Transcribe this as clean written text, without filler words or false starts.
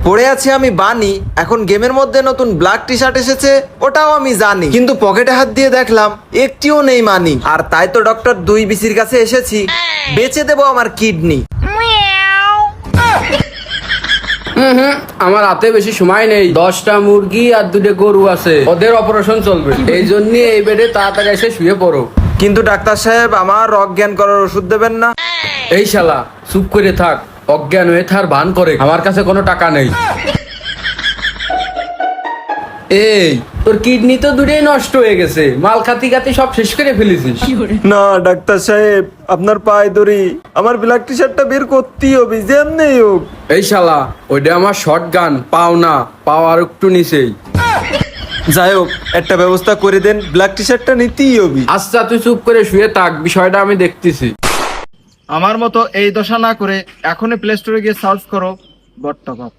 পড়ে আছি আমি বানি, এখন গেমের মধ্যে নতুন ব্ল্যাক টি শার্ট এসেছে, ওটাও আমি জানি, কিন্তু পকেটে হাত দিয়ে দেখলাম একটিও নেই মানি। আর তাই তো ডক্টর 2BCর কাছে এসেছি, বেচে দেবো আমার কিডনি। আমার হাতে বেশি সময় নেই, 10টা মুরগি আর 2টে গরু আছে, ওদের অপারেশন চলবে, এই জন্য এই বেডে তাড়াতাড়ি এসে শুয়ে পড়ো। কিন্তু ডাক্তার সাহেব, আমার অজ্ঞান করার ওষুধ দেবেন না? এই শালা চুপ করে থাক, অজ্ঞান হয়ে থার ভান করে, আমার কাছে কোনো টাকা নেই। এই তোর কিডনি তো 2টাই নষ্ট হয়ে গেছে, মাল খাতি খাতি সব শেষ করে ফেলেছিস। না ডাক্তার সাহেব, আপনার পায়ে ধরি, আমার ব্ল্যাক টি শার্টটা বের করতেই হবে যেমনি হোক। এই শালা ওইটা আমার শর্ট গান, পাও না, পাও আর একটু নিচেই। যাই হোক, একটা ব্যবস্থা করে দেন, ব্ল্যাক টি শার্টটা নিতেই হবে। আচ্ছা তুই চুপ করে শুয়ে থাক, বিষয়টা আমি দেখতেছি। আমার মতো এই দশা না করে এখনই প্লে স্টোরে গিয়ে সার্চ করো বট্টকপ।